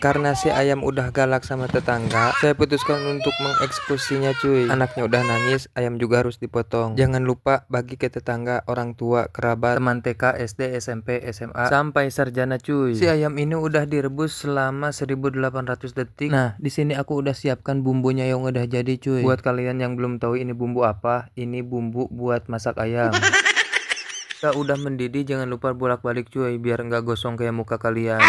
Karena si ayam udah galak sama tetangga, saya putuskan untuk mengeksekusinya cuy. Anaknya udah nangis, ayam juga harus dipotong. Jangan lupa bagi ke tetangga, orang tua, kerabat, teman TK, SD, SMP, SMA, sampai sarjana cuy. Si ayam ini udah direbus selama 1800 detik. Nah, di sini aku udah siapkan bumbunya yang udah jadi cuy. Buat kalian yang belum tahu ini bumbu apa, ini bumbu buat masak ayam. Jika udah mendidih jangan lupa bolak-balik cuy, biar nggak gosong kayak muka kalian.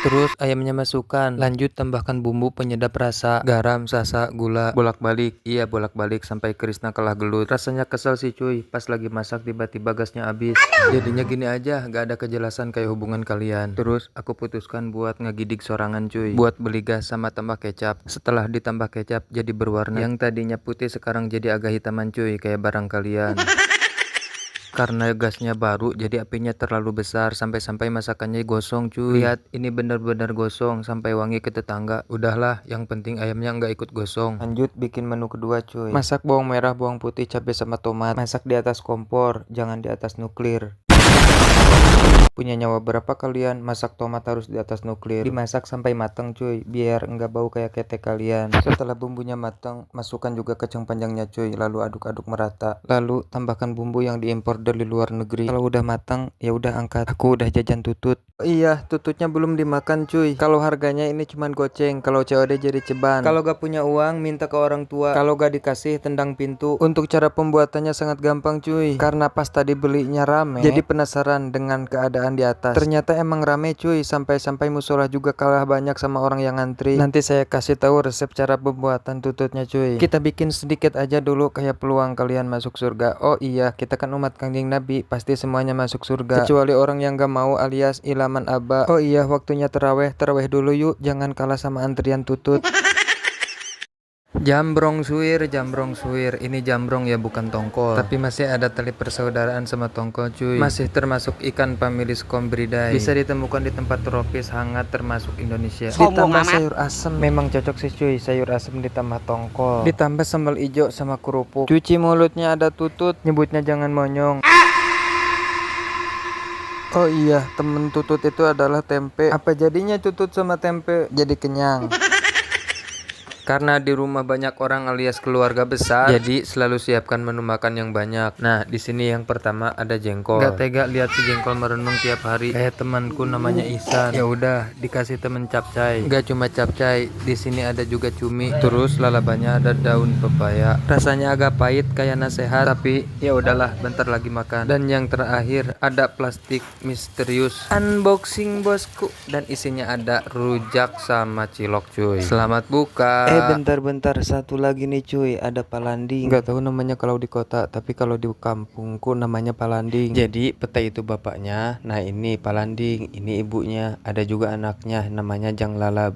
Terus ayamnya masukkan, lanjut tambahkan bumbu penyedap rasa, garam, sasa, gula, bolak-balik. Iya bolak-balik sampai Krisna kalah gelut. Rasanya kesel sih cuy, pas lagi masak tiba-tiba gasnya habis. Jadinya gini aja, gak ada kejelasan kayak hubungan kalian. Terus aku putuskan buat ngegidik sorangan cuy, buat beli gas sama tambah kecap. Setelah ditambah kecap jadi berwarna, yang tadinya putih sekarang jadi agak hitaman cuy, kayak barang kalian. Karena gasnya baru jadi apinya terlalu besar sampai masakannya gosong cuy. Lihat ini bener-bener gosong sampai wangi ke tetangga. Udahlah yang penting ayamnya nggak ikut gosong. Lanjut bikin menu kedua cuy. Masak bawang merah, bawang putih, cabai sama tomat. Masak di atas kompor, jangan di atas nuklir. Punya nyawa berapa kalian? Masak tomat harus di atas nuklir. Dimasak sampai matang cuy, biar enggak bau kayak ketek kalian. Setelah bumbunya matang, masukkan juga kacang panjangnya cuy, lalu aduk-aduk merata. Lalu tambahkan bumbu yang diimpor dari luar negeri. Kalau udah matang, ya udah angkat. Aku udah jajan tutut. Oh iya, tututnya belum dimakan cuy. Kalau harganya ini cuman goceng, kalau COD jadi ceban. Kalau gak punya uang, minta ke orang tua. Kalau gak dikasih, tendang pintu. Untuk cara pembuatannya sangat gampang cuy. Karena pas tadi belinya rame, jadi penasaran dengan keadaan di atas. Ternyata emang rame cuy, sampai musola juga kalah banyak sama orang yang ngantri. Nanti saya kasih tahu resep cara pembuatan tututnya cuy. Kita bikin sedikit aja dulu kayak peluang kalian masuk surga. Oh iya, kita kan umat Kanjeng Nabi, pasti semuanya masuk surga. Kecuali orang yang gak mau alias ilaman aba. Oh iya, waktunya terawih dulu yuk, jangan kalah sama antrian tutut. Jambrong suwir, ini jambrong ya bukan tongkol, tapi masih ada tali persaudaraan sama tongkol cuy. Masih termasuk ikan familis Combredae, bisa ditemukan di tempat tropis hangat termasuk Indonesia. Ditambah sayur asem, memang cocok sih cuy, sayur asem ditambah tongkol, ditambah sambal ijo sama kerupuk. Cuci mulutnya ada tutut, nyebutnya jangan monyong. Oh iya, temen tutut itu adalah tempe. Apa jadinya tutut sama tempe? Jadi kenyang. Karena di rumah banyak orang alias keluarga besar, jadi selalu siapkan menu makan yang banyak. Nah, di sini yang pertama ada jengkol. Gak tega lihat si jengkol merenung tiap hari. Kayak temanku namanya Ihsan. Ya udah, dikasih temen capcay. Gak cuma capcay, di sini ada juga cumi. Terus lalapannya ada daun pepaya. Rasanya agak pahit kayak nasihat, tapi ya udahlah, bentar lagi makan. Dan yang terakhir ada plastik misterius. Unboxing bosku, dan isinya ada rujak sama cilok cuy. Selamat buka. Bentar, satu lagi nih cuy, ada palanding. Gak tahu namanya kalau di kota, tapi kalau di kampungku namanya palanding. Jadi peta itu bapaknya, nah ini palanding, ini ibunya, ada juga anaknya namanya Janglalab.